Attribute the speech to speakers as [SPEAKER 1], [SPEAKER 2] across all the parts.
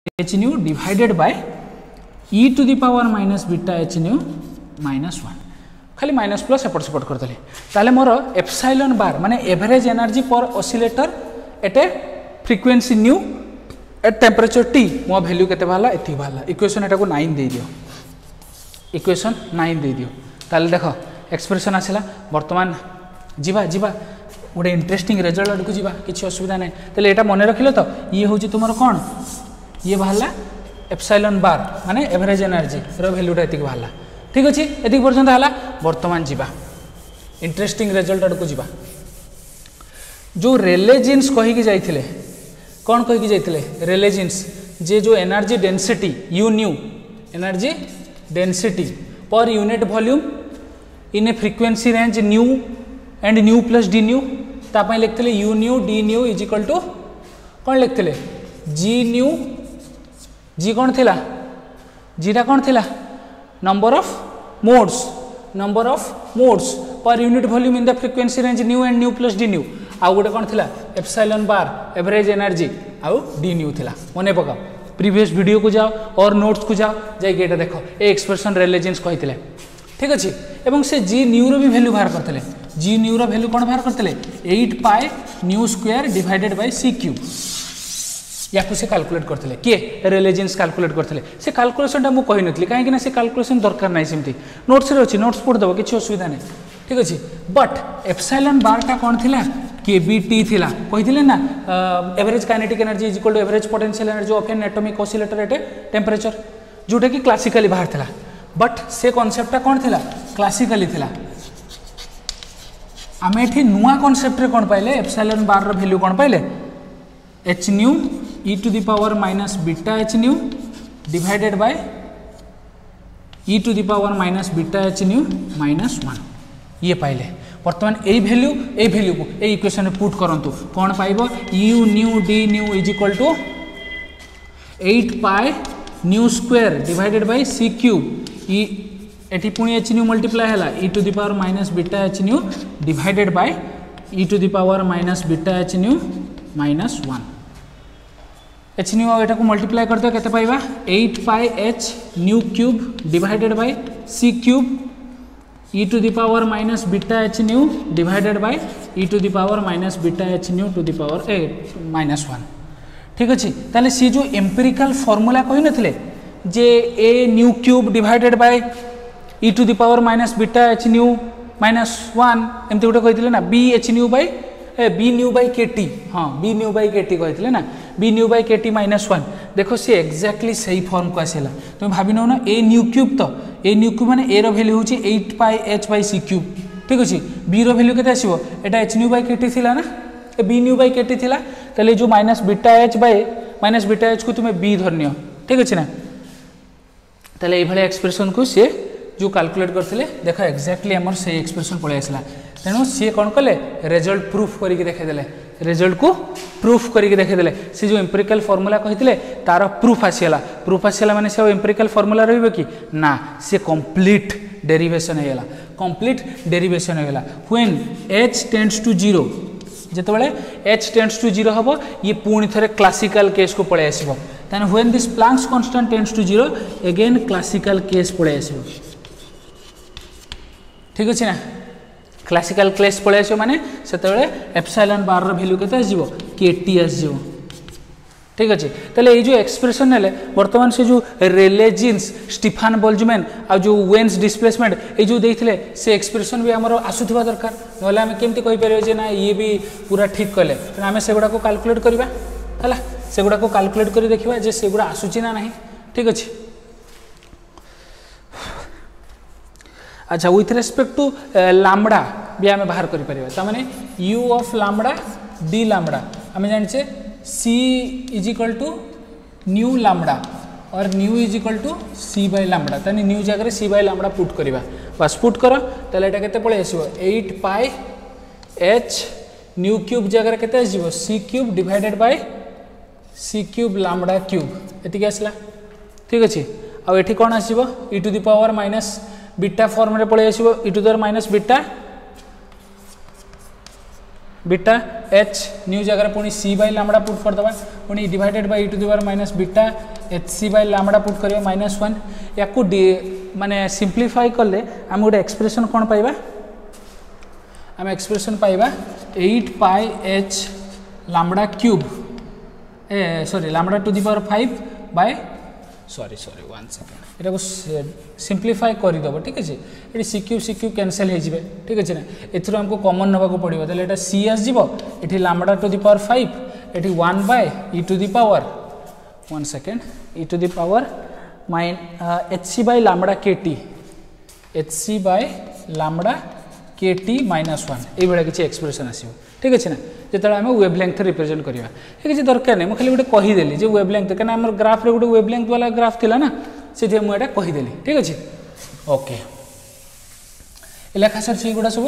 [SPEAKER 1] h nu divided by e to the power minus beta h nu minus 1 खाली minus plus एपट सेपट करदेली ताले मोर epsilon bar माने average energy per oscillator at a frequency nu at temperature T मो value केते बाहला एति बाहला equation एटा को 9 दे दियो equation 9 दे दियो ताले देखो एक्सप्रेशन आसला वर्तमान जीवा जीवा गोटे इंटरेस्टिंग रिजल्ट आड़क जीवा किसी असुविधा ना ताले एटा मन रखिलो तो ये हूँ तुम कौन ये बाहला एप्सिलॉन बार माने एवरेज एनर्जी रो वैल्यूटा एति बाहला ठीक अच्छे ये पर्यंत है बर्तमान जीवा इंटरेस्टिंग रिजल्ट आड़क जीवा जो रेले जीन्स कहीकि जाइथिले कौन कहीकि जाइथिले रेले जीन्स जे जो energy density u nu energy density per unit volume in a frequency range nu and nu plus d nu तापाई लिखते u nu d nu is equal to कौन लिखते जी न्यू जी कौन थिला जीटा कौन थिला नंबर ऑफ मोड्स पर unit volume in the frequency range nu and nu plus d new आउ गोटे कौन थिला एप्सिलॉन बार एवरेज एनर्जी आउ डी न्यू थिला मने पकाओ प्रीवियस वीडियो को जाओ और नोट्स को जाओ जाइए एटा देखो ए एक्सप्रेशन रेले जीन्स कही ठीक अच्छे एवं से जी न्यू रो भी वैल्यू बाहर करते जी न्यू रो वैल्यू कौन बाहर करते 8 pi nu square divided by c cube या से कैलकुलेट करते किए रेले जीन्स कैलकुलेट करते से कैलकुलेशन मुझे कही नी कहीं से कैलकुलेशन दरकार ना सेमती नोट्स रे अच्छी नोट्स पढ़ीदेव किसी असुविधा नहीं ठीक अच्छे बट एप्सिलॉन बारटा कौन थिला केबीटी थिला कही ना average kinetic energy is equal to average potential energy of an atomic oscillator at a temperature जोटा कि क्लासिकली बाहर थिला बट से कॉन्सेप्टटा कौन थिला क्लासिकली थिला आमे एठी नुआ कॉन्सेप्ट रे कौन पाइले एप्सिलॉन बार रो वैल्यू कौन पाइले h nu e to the power minus beta h nu divided by e to the power minus beta h nu minus 1 ये पाइले वर्तमान यही वैल्यू को ए इक्वेशन में पुट करंतु कौन पाइबो u nu d nu is equal to 8 pi nu square divided by c cube ई एटी पुणी एच न्यू मल्टीप्लाई है e to the power minus beta h nu divided by e to the power minus beta h nu minus 1 h nu एटा को multiply करते केते पाइबा 8 pi h nu cube divided by c cube e to the power minus beta h nu divided by e to the power minus beta h nu to the power minus 1 ठीक अच्छे ताले सी जो empirical formula कही नथिले जे a nu cube divided by e to the power minus beta h nu minus 1 एमती गोटे कही ना b h nu by b nu by k T हाँ b nu by k T कहते ना b nu by k T minus 1 देखो सी exactly सही form को आसला तुम भाव नौ ना ए न्यू क्यूब तो ए न्यू क्यूब माने ए रो वैल्यू होची 8 pi H by C cube ठीक अच्छे बी रो वैल्यू केते आसीबो एटा H new by k T थिला ना A B nu by k T थिला ताले जो minus beta H by minus beta H को तुम बी धरनियो ठीक अच्छे ना ताले ए भले एक्सप्रेशन को सी जो कैलकुलेट करते देख एक्जाक्टली आमर से एक्सप्रेशन पलि आसला तेणु सी कौन कले रिजल्ट प्रूफ करके देखीदे रिजल्ट को प्रूफ करके देखीदे सी जो एम्पिरिकल फॉर्मूला कहते तार प्रूफ आसला माने से एम्पिरिकल फॉर्मूला रही कि ना सी कंप्लीट डेरिवेशन होगा कंप्लीट डेरिवेशन होगा व्हेन h टेंड्स टू 0 जितेबाला h टेंड्स टू 0 हम ये पुणी थे क्लासिकल केस को पलि आसो तेना when this Planck's constant tends to 0 again classical case पलि आसो ठीक अच्छे ना क्लासिकल केस पलि आसो माने सेतेबेले एप्सिलॉन बार रो वैल्यू केते आसीबो केटी आसीबो ठीक अच्छे ताले ये जो एक्सप्रेशन नेले वर्तमान से जो रेले जीन्स स्टीफन बोल्ट्जमैन आ जो वेन्स डिस्प्लेसमेंट ये जो देइथिले से एक्सप्रेशन भी हमरो आसुथिबा दरकार नले हम केमती कहि परिबे जे ना ये भी पूरा ठीक कले त हम सेगुडा को कैलकुलेट करबा हला सेगुडा को कैलकुलेट करी देखिबा जे सेगुडा आसुची ना नहीं ठीक अच्छे अच्छा विथ रेस्पेक्ट टू लाम्बडा भी आम बाहर करें u of lambda d lambda आम जाने c is equal to nu lambda और nu is equal to c by lambda तानी न्यू जगह सी बाय लाम्बडा पुट करवा बस पुट कर के पलि आस 8 पाई एच न्यू क्यूब जगह के c cube divided by c cube lambda cube एति आसला ठीक अच्छे आठी कौन आसो e to the power minus beta form रे पलि आसो e to the minus beta beta h nu जगह पुणी सी बाय लैम्बडा पुट करदे पुणी divided by e to the power minus beta h c by lambda put करियो -1 या को माने सिंप्लीफाई करले हम गोटे एक्सप्रेशन कौन पाइबा आम एक्सप्रेशन पाइबा 8 pi h lambda cube sorry lambda to the power 5 by sorry 1 second एटा को सिंप्लीफाई करदेव ठीक है ये सी क्यू कैंसल हो ठीक है ना एथुर हमको कॉमन नवाक पड़ो ताले एटा सी आसजिवो एठी लैम्बडा टू द पावर 5 एठी 1 by e to the power 1 second e to the power h c by lambda k T h c by lambda k T -1 ये किसी एक्सप्रेशन आसो ठीक है ना जो आम वेवलेंथ रिप्रेजेंट करवा ये किसी दरकार नहीं मुझे गोटे कहीदेली जो वेवलेंथ कहीं आम ग्राफ रे गोटे वेवलेंथ वाला ग्राफ थिला ना से मुझे कहीदेली ठीक अच्छे ओके लेखा सर गुड़ा सब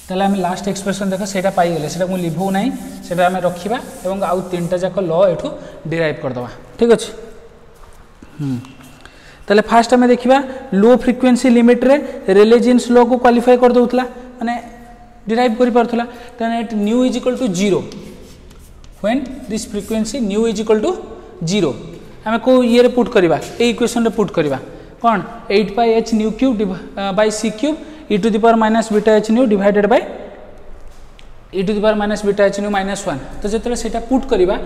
[SPEAKER 1] ताले आम लास्ट एक्सप्रेशन देख से पाईगले से लिभो ना से रखा और आउ 3टा जाक ल एठू डिराइव करदे ठीक अच्छे ताले फास्ट आम देखा लो फ्रिक्वेंसी लिमिट रे रेले जीन्स लॉ को क्वालिफाई कर दउतला माने डिराइव करि पारथला तने at nu is equal to 0 when this frequency nu is equal to 0 आम को ये रे पुट करबा ए इक्वेशन रे पुट करबा कोन 8 pi h nu cube by c cube e to the power minus beta h nu divided by e to the power minus beta h nu -1 तो जेतले सेटा पुट करबा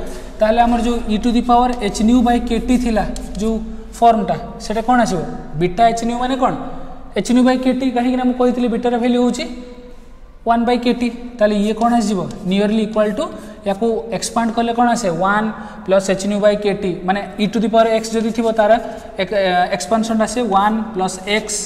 [SPEAKER 1] ताले हमर जो e to the power h nu by kt थिला जो फॉर्मटा सेटा कौन आसो बीटा एच न्यू माने कौन एच न्यू बाय केटी कहीं मुझे बीटार वैल्यू हूँ 1 बाय केटी ताले ये कौन आसो नियरली इक्वल टू या एक्सपांड कले कौन आसे 1 plus h nu by k T e to the power x जदि थी तार एक्सपांशन आसे 1 plus x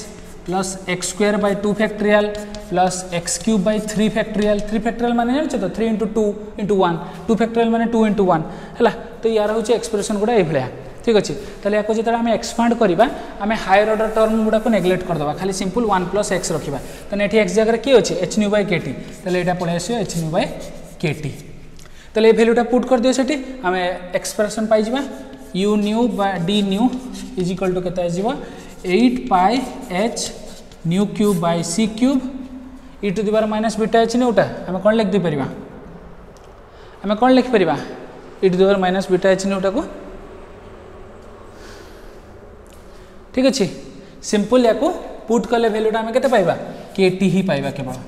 [SPEAKER 1] square by 2 factorial plus x cube by 3 factorial माने जानछ तो 3 इंटू 2 इंटू 1 2 फैक्टोरियल माने 2 इंटू 1 है तो यार हूँ एक्सप्रेशन गुड़ा ये ठीक अच्छे ताले या जो आम एक्सपांड करवा आम हायर ऑर्डर टर्म गुड़ा नेग्लेक्ट करदे खाली सिंपल 1 प्लस x रखा तो ये एक्स जगह किए अच्छे H nu by k T ताले यहाँ पलि आस H nu by k T ताले ये भैल्यूटा पुट कर दियो सेठी आम एक्सप्रेशन पाइबा u nu by d nu is equal to केते आसीबो 8 pi h nu cube by c cube e to the power minus beta h न्यूटा आम कौन लिख दे परिबा आम कौन लिख परिबा e to the power minus beta h न्यूटा को ठीक अच्छे सिंपल या पुट कले भैल्यूटा आम के पाइबा केटी ही पाइबा केवल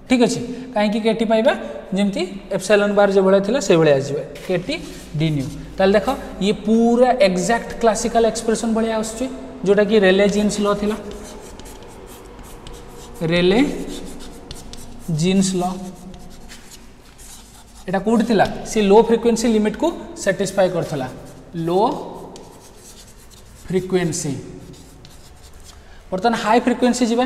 [SPEAKER 1] ठीक अच्छे कहीं केटी पाइबा जमती एप्सिलॉन बार जो भाया से भाया आसवे केटी डी न्यू ताल देख ये पूरा एग्जैक्ट क्लासिकल एक्सप्रेशन भाया आसुची जोटा कि रेले जीन्स लॉ थिला रेले जीन्स लॉ एटा कोड थिला सी लो फ्रिक्वेंसी लिमिट को सैटिस्फाई करथला लो फ्रिक्वेंसी बर्तमान हाई फ्रिक्वेंसी जीवा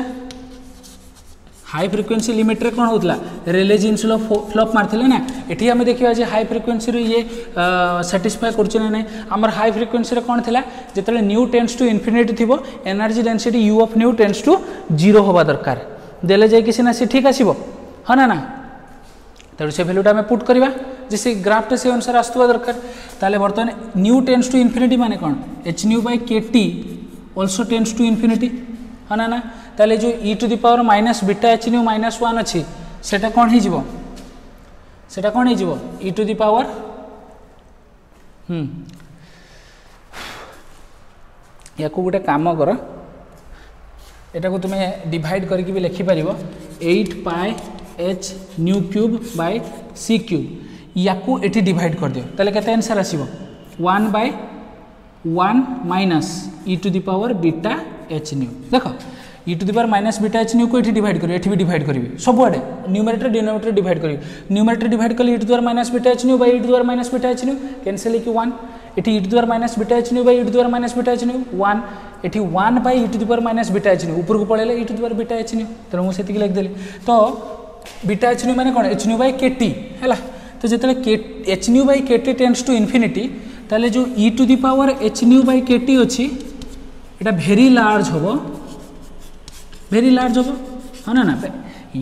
[SPEAKER 1] हाई फ्रिक्वेंसी लिमिट रे कौन होता रेले जीन्स लो फ्लॉप मारते ना ये आम देखा हाई फ्रिक्वेंसी ये सैटिस्फाई कर आमर हाई फ्रिक्वेंसी रे कौन थिला जिते न्यू टेंस टू इनफिनिटी थी energy density u of nu tends to 0 होगा दरकार देले जाए सीना सी ठीक आसो हाँ ना तेणु से भैल्यूटा आम पुट करवा जे से ग्राफटे से अनुसार आसुवा दरकार ताले बर्तमान न्यू टेंस टू इनफिनिटी माने कौन h nu by k T also tends to infinity हाँ ना ताले जो e to the power minus beta h nu -1 अच्छी सेटा कौन हो सेटा कौन हो e टू द पावर या को गोटे काम कर एटा को तुम्हें डिवाइड करके भी लिखिपर 8 pi h nu cube by c cube या को एटी डिवाइड कर दियो ताले केते आंसर आसीबो 1 by 1 minus e to the power beta h nu देख e to the power minus beta h nu को ये डिवाइड करी एठी भी डिवाइड करी सबुआडे न्यूमरेटर डिनोमिनेटर डिवाइड करी न्यूमरेटर डिवाइड कली e to the power minus beta h nu by e to the power minus beta h nu cancel की 1 एठी e to the power minus beta h nu by e to the power minus beta h nu 1 एठी 1 by e to the power minus beta h nu ऊपर को पळेले e to the power beta h nu तेणु मु सेति लिख देली तो beta h nu माने कोन एच न्यू बाय केटी हैला तो जेतले h nu by k T tends to infinity ताले जो e to the power h nu by k T अछि एटा वेरी लार्ज होबो हाँ ना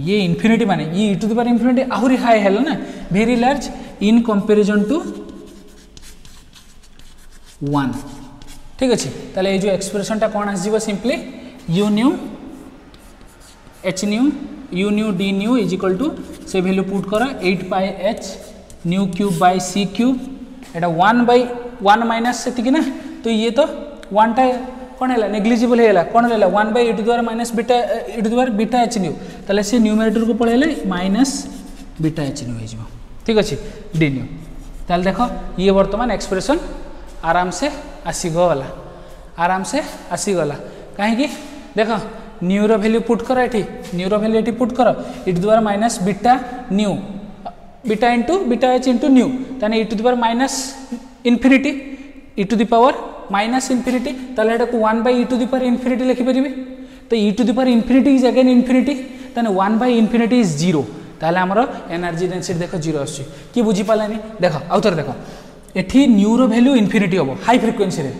[SPEAKER 1] ये इनफिनिटी माने ये e to the power infinity आहुरी हाई है ना very large in comparison to 1 ठीक अच्छे ताले ये जो एक्सप्रेशन टा कौन आसीबो simply u nu h nu u nu d nu is equal to से वैल्यू पुट कर 8 pi h nu cube by c cube एटा 1/1 माइनस से ना तो ये तो 1 टा कौन है नेग्लिजिबल है कौन है 1/e to the minus beta e to the power beta h nu ताले से न्यूमरेटर को पळेले माइनस बीटा एच न्यू हो जिवो ठीक अछि डी न्यू ताले देखो ये वर्तमान एक्सप्रेशन आराम से आसीगला कहीं देखो न्यू रो वैल्यू पुट कर एठी न्यू रो वैल्यू एठी पुट कर e to the power minus beta nu beta into beta h into nu ताने e to the power minus infinity e to the power minus infinity ताले एटा को 1/e to the power infinity लिखि परिबे तो e to the power infinity is again infinity ताने one by infinity is 0 ताले हमर एनर्जी डेंसिटी देखो 0 आछी कि बुझी पालानी देखो आउतर देखो एठी न्यू रो वैल्यू इनफिनिटी होबो हाई फ्रीक्वेंसी रे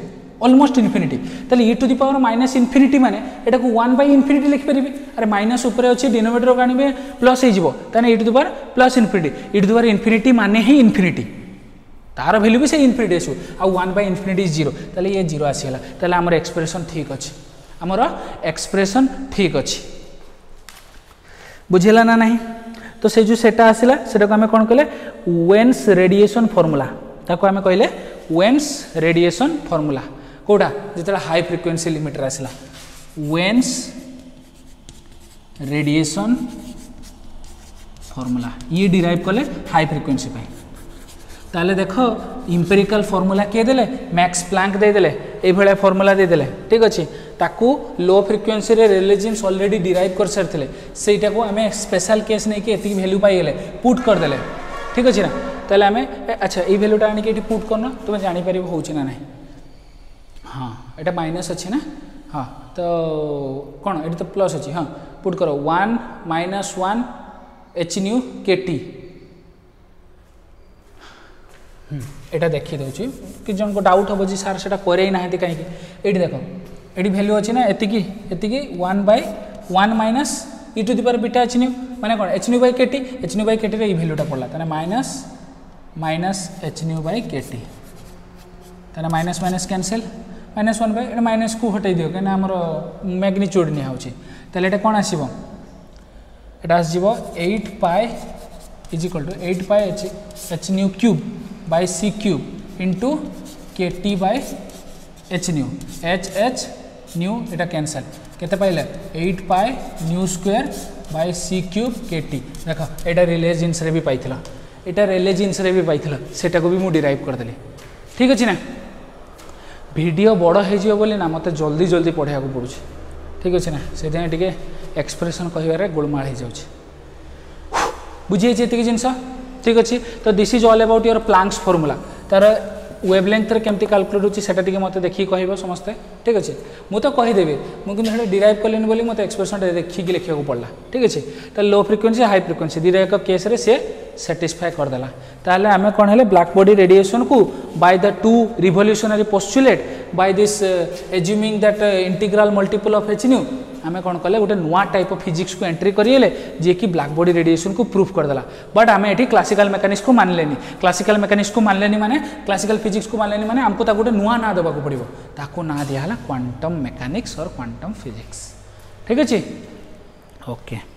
[SPEAKER 1] ऑलमोस्ट इनफिनिटी ताले e to the power minus infinity माने एटा को 1/इनफिनिटी लिखि परिबे अरे माइनस ऊपर अछि डिनोमिनेटर कानिबे प्लस हे जिवो ताने e to the power plus infinity e to the power infinity माने ही इनफिनिटी तार वैल्यू भी से इनफिनिटी आसो आ 1/इनफिनिटी इज 0 ताले ये 0 आसीला ताले हमर एक्सप्रेशन ठीक अछि हमर एक्सप्रेशन ठीक अछि बुझिला ना नहीं तो से जो सेटा आसीला सेटा को हमें कोन कहले वेन्स रेडिएशन फार्मूला ताको हमें कहले वेन्स रेडिएशन फार्मूला कोडा जेतला हाई फ्रीक्वेंसी लिमिटर आसीला वेन्स रेडिएशन फार्मूला ये डिराइव कले हाई फ्रीक्वेंसी पे ताले देखो इंपेरिकल फार्मूला किए देले मैक्स प्लैंक दे देले ए भले फार्मूला दे देले ठीक अछि ताकू लो फ्रीक्वेंसी रे रेले जीन्स ऑलरेडी डिराइव कर सरथिले सेटा को हमें स्पेशल केस नै के एति वैल्यू पाई गेले पुट कर देले ठीक अछि ना ताले हमें अच्छा ए वैल्यूटा आनी के एटी पुट करना तुम जानि परिबो होउछि ना नहीं हां एटा माइनस अछि ना हां तो कोन एटी तो प्लस अछि हां पुट करो 1 - 1 h न्यू kt एटा देखि दउछि कि जन को डाउट हो जी सर सेटा करे ना हती काहे कि एटी देखो एटी वैल्यू अछि ना एतिकी 1/1 minus e to the power beta h nu माने कोन h न्यू बाय kt रे ई वैल्यूटा पड़ला तने minus h nu by kt तने माइनस माइनस कैंसिल -1 बाय एटा माइनस को हटाई दियो कना हमर मैग्नीट्यूड नि होछि तले एटा कोन आसीबो एटा आसीबो 8 pi is equal to 8 pi h nu cube by c cube into kt by h nu h nu एटा कैंसिल केते पाइले 8 pi nu square by c cube kt देखो एटा रिले जीन्स रे भी पाइथिला एटा रिले जीन्स रे भी पाइथिला सेटा को भी मु डिराइव कर देली ठीक अछि ना वीडियो बड़ हे जियो बोली ना मते जल्दी जल्दी पढ़िया को पड़ुछ ठीक अछि ना सेते टिके एक्सप्रेशन कहिबारे गोलमाल हे जाउछ बुझिए जेते कि जिंस ठीक अच्छे तो this is all about your Planck's formula तार वेवलेंथ रे केमती कैलकुलेट होची सेटा टिके मते देखि कहबो समस्त ठीक अच्छे मु तो कहि देबे मु किन हेडा डिराइव करलेन बोली मते एक्सप्रेशन देखि कि लिखिया को पड़ला ठीक अच्छे तो लो फ्रीक्वेंसी हाई फ्रीक्वेंसी दिरा एक केस रे से सैटिस्फाई कर देला ताले हमें कोन हेले ब्लैक बॉडी रेडिएशन को by the two revolutionary postulate by this assuming that integral multiple of h nu आमे कौन कले गोटे नुआ टाइप ऑफ फिजिक्स को एंट्री करिए जे कि ब्लैक बॉडी रेडिएशन को प्रूफ कर देला बट आमे एठी क्लासिकल मैकेनिक्स को मानलेनी क्लासिकल मैकेनिक्स को मानलेनी माने क्लासिकल फिजिक्स को मानलेनी माने हमको ता गोटे नुआ ना देबा को पड़िबो ताको ना दिया हला क्वांटम मैकेनिक्स और क्वांटम फिजिक्स ठीक अछि ओके